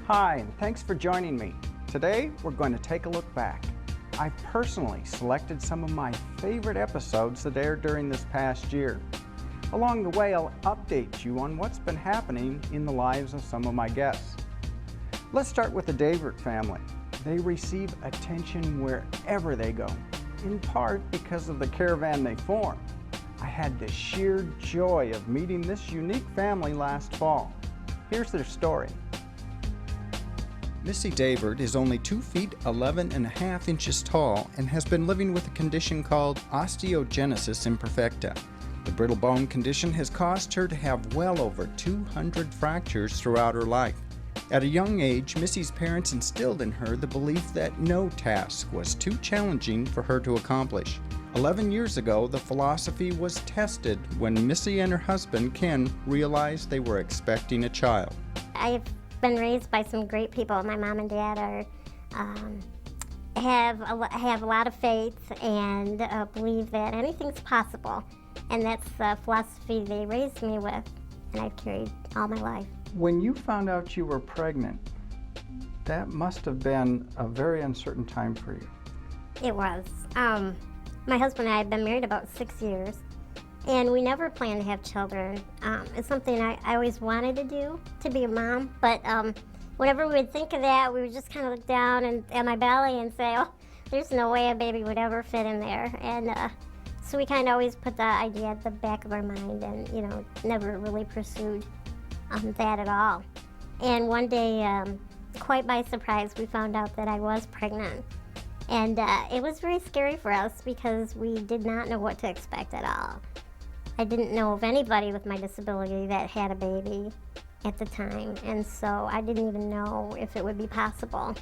Hi, and thanks for joining me. Today, we're going to take a look back. I've personally selected some of my favorite episodes that aired during this past year. Along the way, I'll update you on what's been happening in the lives of some of my guests. Let's start with the Davert family. They receive attention wherever they go, in part because of the caravan they form. I had the sheer joy of meeting this unique family last fall. Here's their story. Missy Davert is only 2 feet 11 and a half inches tall and has been living with a condition called osteogenesis imperfecta. The brittle bone condition has caused her to have well over 200 fractures throughout her life. At a young age, Missy's parents instilled in her the belief that no task was too challenging for her to accomplish. 11 years ago, the philosophy was tested when Missy and her husband, Ken, realized they were expecting a child. I've been raised by some great people. My mom and dad have a lot of faith and believe that anything's possible. And that's the philosophy they raised me with, and I've carried all my life. When you found out you were pregnant, that must have been a very uncertain time for you. It was. My husband and I have been married about 6 years, and we never planned to have children. It's something I always wanted to do, to be a mom, but whenever we would think of that, we would just kind of look down at my belly and say, oh, there's no way a baby would ever fit in there. And so we kind of always put the idea at the back of our mind and, never really pursued that at all. And one day, quite by surprise, we found out that I was pregnant. And it was very scary for us because we did not know what to expect at all. I didn't know of anybody with my disability that had a baby at the time, and so I didn't even know if it would be possible.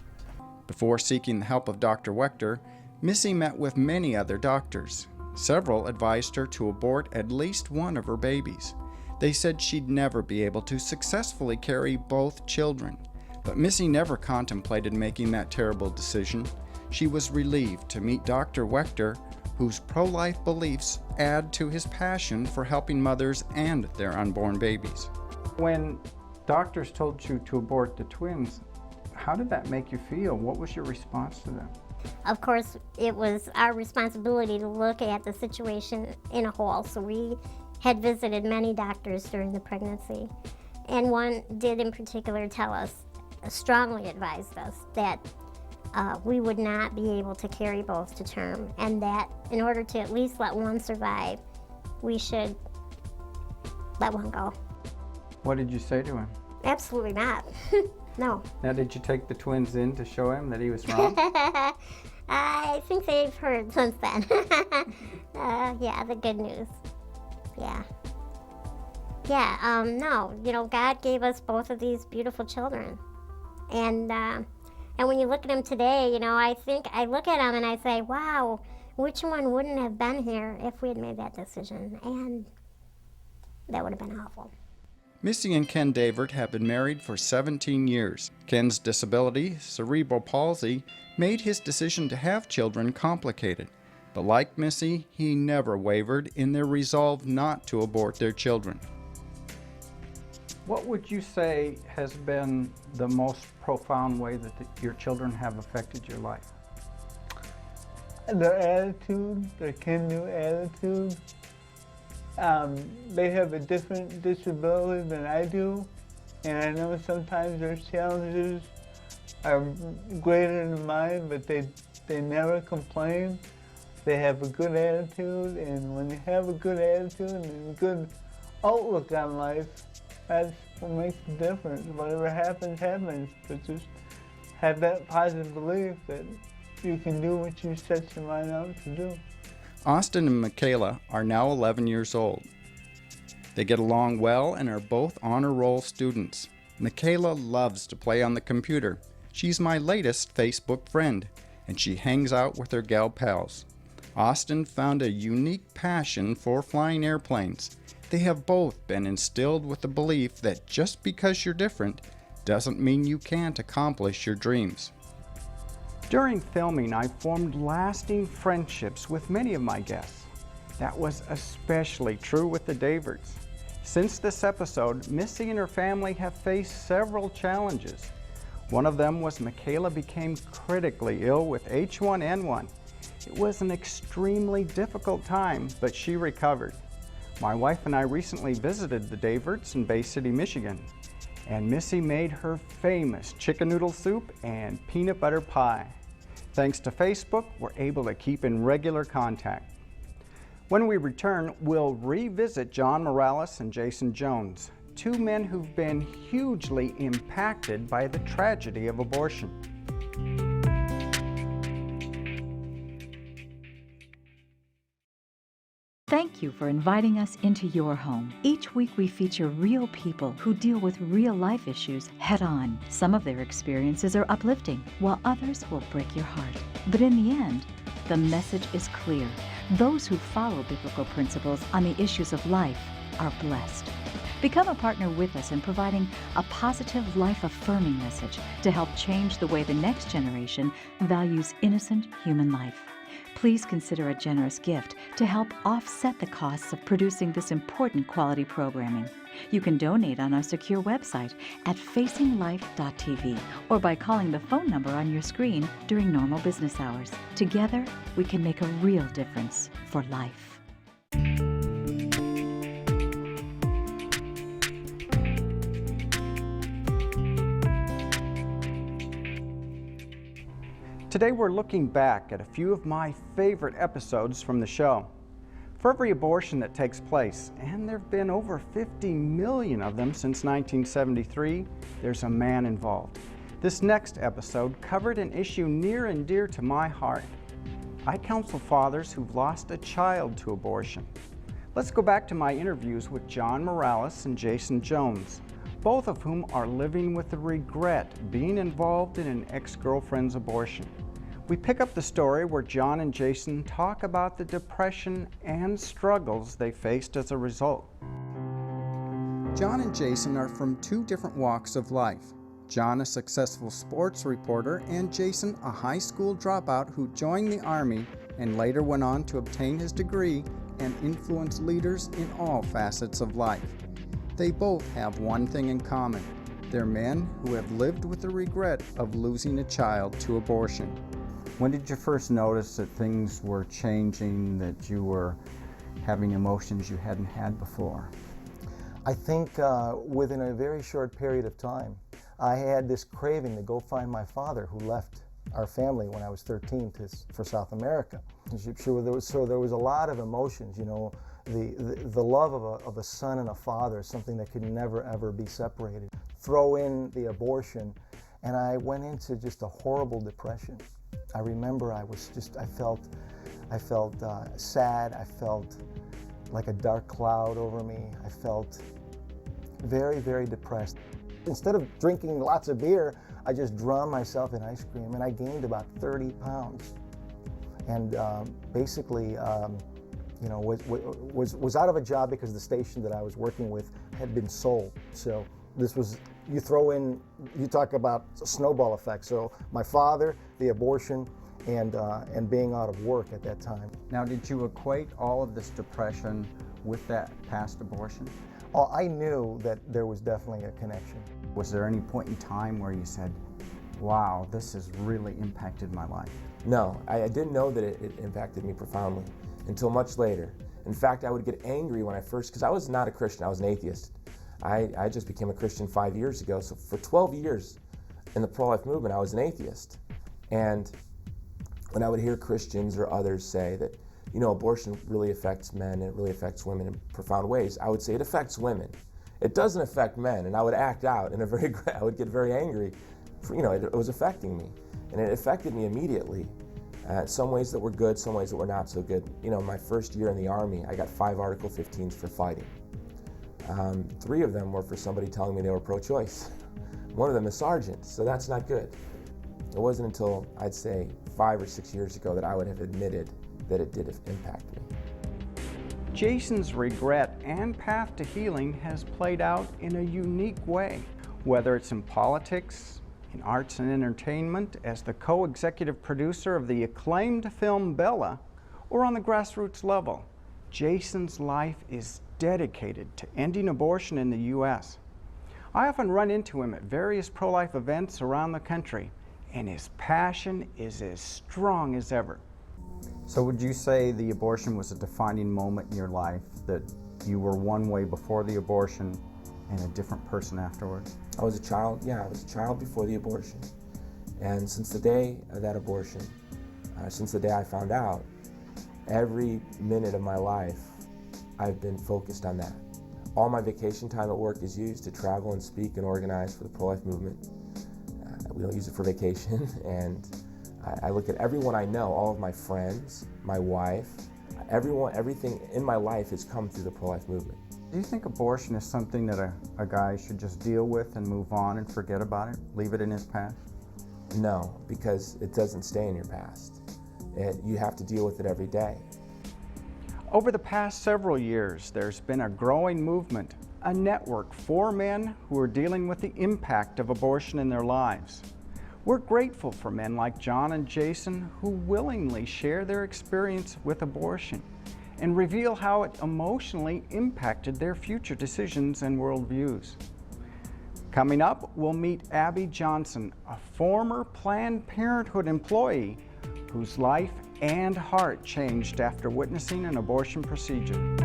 Before seeking the help of Dr. Wechter, Missy met with many other doctors. Several advised her to abort at least one of her babies. They said she'd never be able to successfully carry both children. But Missy never contemplated making that terrible decision. She was relieved to meet Dr. Wechter, whose pro-life beliefs add to his passion for helping mothers and their unborn babies. When doctors told you to abort the twins, how did that make you feel? What was your response to them? Of course, it was our responsibility to look at the situation in a whole, so we had visited many doctors during the pregnancy, and one did in particular tell us, strongly advised us, that we would not be able to carry both to term, and that in order to at least let one survive, we should let one go. What did you say to him? Absolutely not. No. Now, did you take the twins in to show him that he was wrong? I think they've heard since then. Yeah, the good news. Yeah. Yeah, no, God gave us both of these beautiful children. And when you look at them today, I look at them and I say, wow, which one wouldn't have been here if we had made that decision? And that would have been awful. Missy and Ken Davert have been married for 17 years. Ken's disability, cerebral palsy, made his decision to have children complicated. But like Missy, he never wavered in their resolve not to abort their children. What would you say has been the most profound way that your children have affected your life? Their attitude, their can-do attitude. They have a different disability than I do, and I know sometimes their challenges are greater than mine, but they never complain. They have a good attitude, and when you have a good attitude and a good outlook on life, that's what makes the difference. Whatever happens, happens. But just have that positive belief that you can do what you set your mind out to do. Austin and Michaela are now 11 years old. They get along well and are both honor roll students. Michaela loves to play on the computer. She's my latest Facebook friend, and she hangs out with her gal pals. Austin found a unique passion for flying airplanes. They have both been instilled with the belief that just because you're different doesn't mean you can't accomplish your dreams. During filming, I formed lasting friendships with many of my guests. That was especially true with the Daverts. Since this episode, Missy and her family have faced several challenges. One of them was Michaela became critically ill with H1N1. It was an extremely difficult time, but she recovered. My wife and I recently visited the Daverts in Bay City, Michigan, and Missy made her famous chicken noodle soup and peanut butter pie. Thanks to Facebook, we're able to keep in regular contact. When we return, we'll revisit John Morales and Jason Jones, two men who've been hugely impacted by the tragedy of abortion. Thank you for inviting us into your home. Each week we feature real people who deal with real-life issues head-on. Some of their experiences are uplifting, while others will break your heart. But in the end, the message is clear. Those who follow biblical principles on the issues of life are blessed. Become a partner with us in providing a positive, life-affirming message to help change the way the next generation values innocent human life. Please consider a generous gift to help offset the costs of producing this important quality programming. You can donate on our secure website at facinglife.tv or by calling the phone number on your screen during normal business hours. Together, we can make a real difference for life. Today we're looking back at a few of my favorite episodes from the show. For every abortion that takes place, and there have been over 50 million of them since 1973, there's a man involved. This next episode covered an issue near and dear to my heart. I counsel fathers who've lost a child to abortion. Let's go back to my interviews with John Morales and Jason Jones, both of whom are living with the regret being involved in an ex-girlfriend's abortion. We pick up the story where John and Jason talk about the depression and struggles they faced as a result. John and Jason are from two different walks of life. John, a successful sports reporter, and Jason, a high school dropout who joined the Army and later went on to obtain his degree and influence leaders in all facets of life. They both have one thing in common. They're men who have lived with the regret of losing a child to abortion. When did you first notice that things were changing, that you were having emotions you hadn't had before? I think within a very short period of time, I had this craving to go find my father, who left our family when I was 13 for South America. So there was a lot of emotions, you know. The love of a son and a father is something that could never ever be separated. Throw in the abortion, and I went into just a horrible depression. I remember I felt sad. I felt like a dark cloud over me. I felt very, very depressed. Instead of drinking lots of beer, I just drowned myself in ice cream, and I gained about 30 pounds. And basically, you know, was out of a job because the station that I was working with had been sold. So this was, you talk about a snowball effect. So my father, the abortion, and being out of work at that time. Now, did you equate all of this depression with that past abortion? Oh, I knew that there was definitely a connection. Was there any point in time where you said, wow, this has really impacted my life? No, I didn't know that it impacted me profoundly until much later. In fact, I would get angry when I first, because I was not a Christian, I was an atheist. I just became a Christian 5 years ago, so for 12 years in the pro-life movement, I was an atheist. And when I would hear Christians or others say that, you know, abortion really affects men and it really affects women in profound ways, I would say it affects women. It doesn't affect men, and I would act out in I would get very angry. You know, it was affecting me, and it affected me immediately. Some ways that were good, some ways that were not so good. You know, my first year in the Army, I got 5 Article 15s for fighting. 3 of them were for somebody telling me they were pro-choice. One of them is sergeant, so that's not good. It wasn't until, I'd say, 5 or 6 years ago that I would have admitted that it did impact me. Jason's regret and path to healing has played out in a unique way, whether it's in politics, in arts and entertainment, as the co-executive producer of the acclaimed film Bella, or on the grassroots level. Jason's life is dedicated to ending abortion in the U.S. I often run into him at various pro-life events around the country, and his passion is as strong as ever. So would you say the abortion was a defining moment in your life, that you were one way before the abortion and a different person afterwards? I was a child, yeah, I was a child before the abortion. And since the day of that abortion, since the day I found out, every minute of my life, I've been focused on that. All my vacation time at work is used to travel and speak and organize for the pro-life movement. We don't use it for vacation, and I look at everyone I know, all of my friends, my wife, everything in my life has come through the pro-life movement. Do you think abortion is something that a guy should just deal with and move on and forget about it, leave it in his past? No, because it doesn't stay in your past. You have to deal with it every day. Over the past several years, there's been a growing movement, a network for men who are dealing with the impact of abortion in their lives. We're grateful for men like John and Jason who willingly share their experience with abortion and reveal how it emotionally impacted their future decisions and worldviews. Coming up, we'll meet Abby Johnson, a former Planned Parenthood employee whose life and heart changed after witnessing an abortion procedure.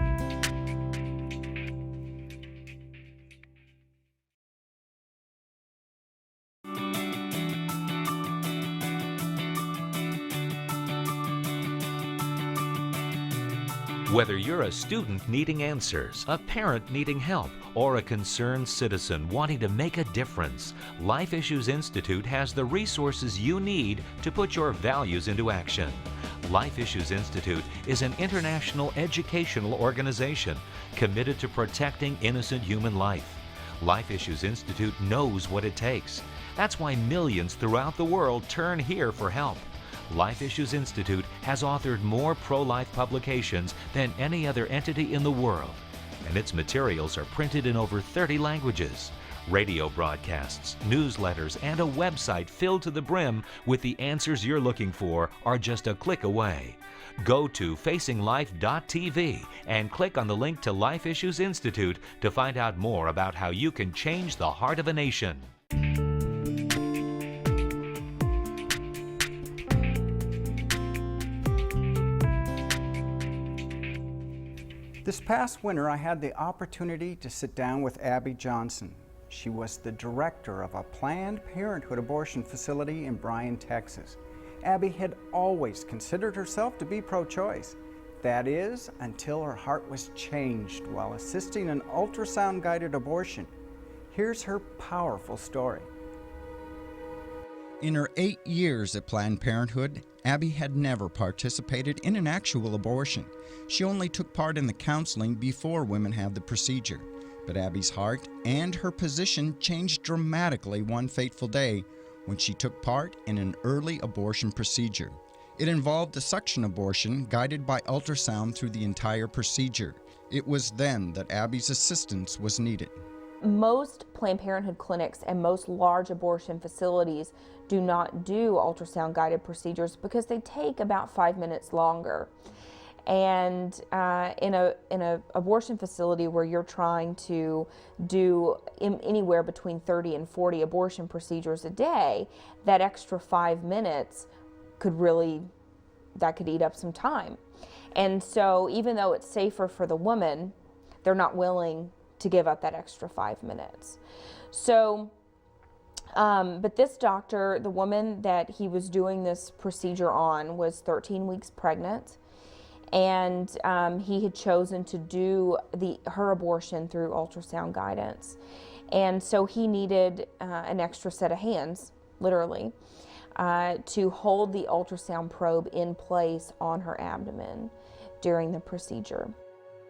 Whether you're a student needing answers, a parent needing help, or a concerned citizen wanting to make a difference, Life Issues Institute has the resources you need to put your values into action. Life Issues Institute is an international educational organization committed to protecting innocent human life. Life Issues Institute knows what it takes. That's why millions throughout the world turn here for help. Life Issues Institute has authored more pro-life publications than any other entity in the world, and its materials are printed in over 30 languages. Radio broadcasts, newsletters, and a website filled to the brim with the answers you're looking for are just a click away. Go to facinglife.tv and click on the link to Life Issues Institute to find out more about how you can change the heart of a nation. This past winter, I had the opportunity to sit down with Abby Johnson. She was the director of a Planned Parenthood abortion facility in Bryan, Texas. Abby had always considered herself to be pro-choice. That is, until her heart was changed while assisting an ultrasound-guided abortion. Here's her powerful story. In her 8 years at Planned Parenthood, Abby had never participated in an actual abortion. She only took part in the counseling before women had the procedure. But Abby's heart and her position changed dramatically one fateful day when she took part in an early abortion procedure. It involved a suction abortion guided by ultrasound through the entire procedure. It was then that Abby's assistance was needed. Most Planned Parenthood clinics and most large abortion facilities do not do ultrasound guided procedures because they take about 5 minutes longer. And in a abortion facility where you're trying to do anywhere between 30 and 40 abortion procedures a day, that extra 5 minutes could eat up some time. And so even though it's safer for the woman, they're not willing to give up that extra 5 minutes. So, but this doctor, the woman that he was doing this procedure on, was 13 weeks pregnant, and he had chosen to do her abortion through ultrasound guidance. And so he needed an extra set of hands, literally, to hold the ultrasound probe in place on her abdomen during the procedure.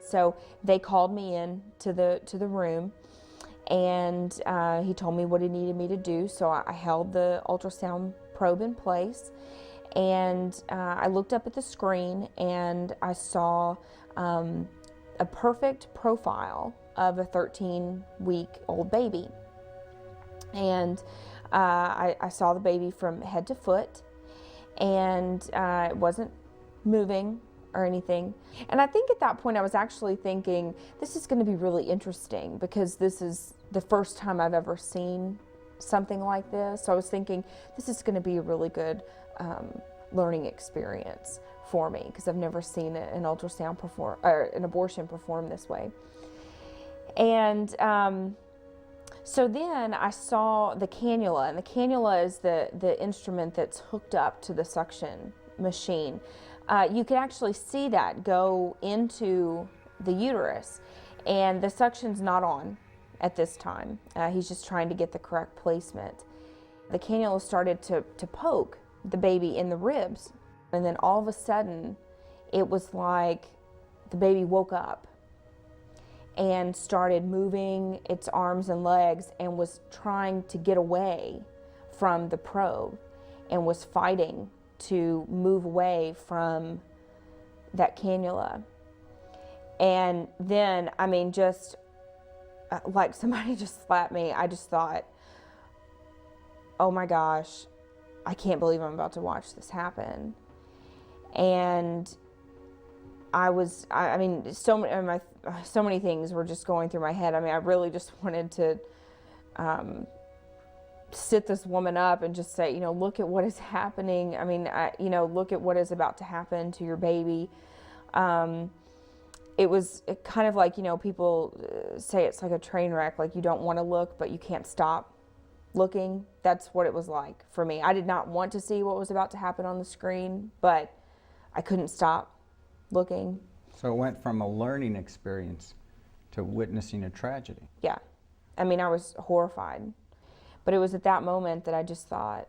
So they called me in to the room, and he told me what he needed me to do. So I held the ultrasound probe in place, and I looked up at the screen, and I saw a perfect profile of a 13-week-old baby. And I saw the baby from head to foot, and it wasn't moving. or anything. And I think at that point I was actually thinking, this is going to be really interesting because this is the first time I've ever seen something like this. So I was thinking, this is going to be a really good learning experience for me because I've never seen an ultrasound perform, or an abortion performed this way. And so then I saw the cannula, and the cannula is the instrument that's hooked up to the suction machine. You can actually see that go into the uterus, and the suction's not on at this time. He's just trying to get the correct placement. The cannula started to poke the baby in the ribs, and then all of a sudden it was like the baby woke up and started moving its arms and legs and was trying to get away from the probe and was fighting to move away from that cannula. And then, I mean, just like somebody just slapped me, I just thought, oh my gosh, I can't believe I'm about to watch this happen. And I mean, so many things were just going through my head. I mean, I really just wanted to sit this woman up and just say, you know, look at what is happening. I mean, you know, look at what is about to happen to your baby. It was kind of like, you know, people say it's like a train wreck, like you don't want to look, but you can't stop looking. That's what it was like for me. I did not want to see what was about to happen on the screen, but I couldn't stop looking. So it went from a learning experience to witnessing a tragedy. Yeah. I mean, I was horrified. But it was at that moment that I just thought,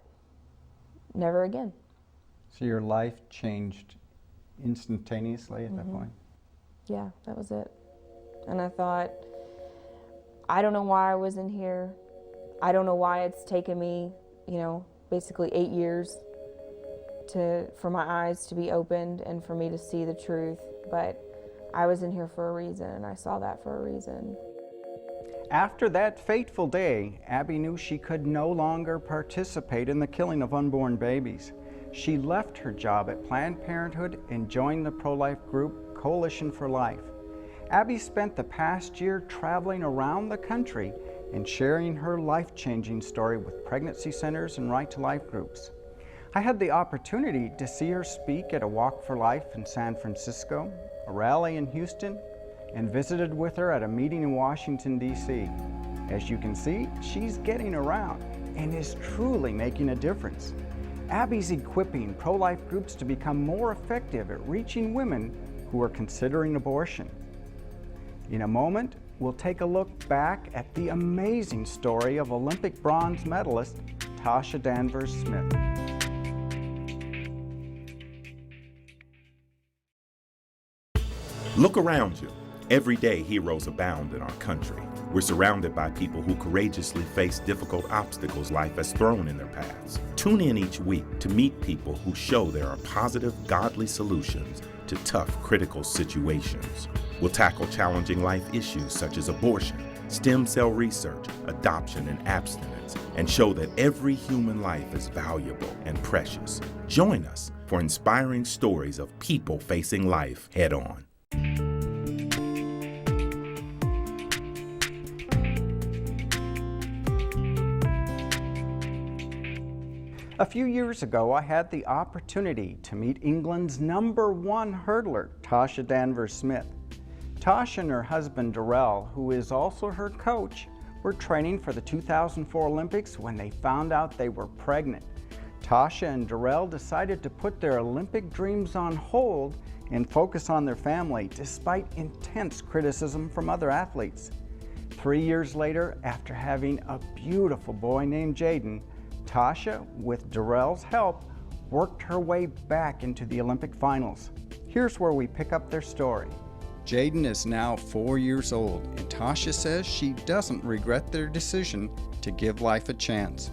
never again. So your life changed instantaneously at that point? Yeah, that was it. And I thought, I don't know why I was in here. I don't know why it's taken me, you know, basically 8 years for my eyes to be opened and for me to see the truth. But I was in here for a reason, and I saw that for a reason. After that fateful day, Abby knew she could no longer participate in the killing of unborn babies. She left her job at Planned Parenthood and joined the pro-life group Coalition for Life. Abby spent the past year traveling around the country and sharing her life-changing story with pregnancy centers and Right to Life groups. I had the opportunity to see her speak at a Walk for Life in San Francisco, a rally in Houston, and visited with her at a meeting in Washington, D.C. As you can see, she's getting around and is truly making a difference. Abby's equipping pro-life groups to become more effective at reaching women who are considering abortion. In a moment, we'll take a look back at the amazing story of Olympic bronze medalist Tasha Danvers Smith. Look around you. Every day, heroes abound in our country. We're surrounded by people who courageously face difficult obstacles life has thrown in their paths. Tune in each week to meet people who show there are positive, godly solutions to tough, critical situations. We'll tackle challenging life issues such as abortion, stem cell research, adoption, and abstinence, and show that every human life is valuable and precious. Join us for inspiring stories of people facing life head on. A few years ago, I had the opportunity to meet England's #1 hurdler, Tasha Danvers Smith. Tasha and her husband, Darrell, who is also her coach, were training for the 2004 Olympics when they found out they were pregnant. Tasha and Darrell decided to put their Olympic dreams on hold and focus on their family, despite intense criticism from other athletes. 3 years later, after having a beautiful boy named Jaden, Tasha, with Darrell's help, worked her way back into the Olympic finals. Here's where we pick up their story. Jaden is now 4 years old, and Tasha says she doesn't regret their decision to give life a chance.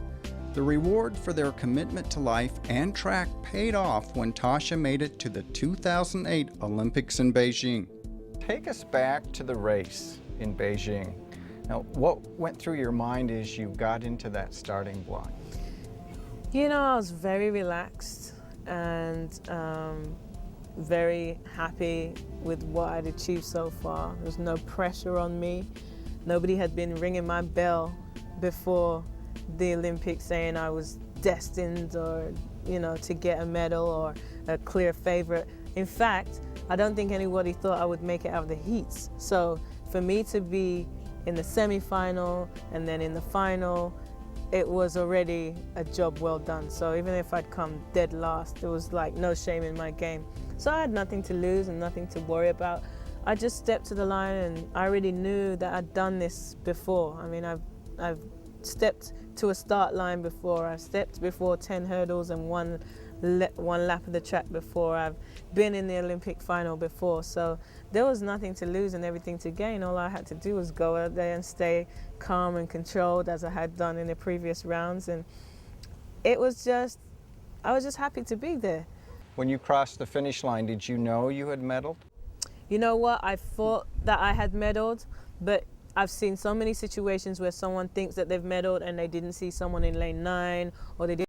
The reward for their commitment to life and track paid off when Tasha made it to the 2008 Olympics in Beijing. Take us back to the race in Beijing. Now, what went through your mind as you got into that starting block? You know, I was very relaxed, and very happy with what I'd achieved so far. There was no pressure on me. Nobody had been ringing my bell before the Olympics saying I was destined or, to get a medal or a clear favorite. In fact, I don't think anybody thought I would make it out of the heats. So for me to be in the semi-final and then in the final, it was already a job well done. So even if I'd come dead last, there was like no shame in my game. So I had nothing to lose and nothing to worry about. I just stepped to the line and I already knew that I'd done this before. I mean, I've stepped to a start line before. I've stepped before 10 hurdles and one lap of the track before. I've been in the Olympic final before. So there was nothing to lose and everything to gain. All I had to do was go out there and stay calm and controlled as I had done in the previous rounds. And I was just happy to be there. When you crossed the finish line, did you know you had medaled? You know what? I thought that I had medaled, but I've seen so many situations where someone thinks that they've medaled and they didn't see someone in lane 9 or they didn't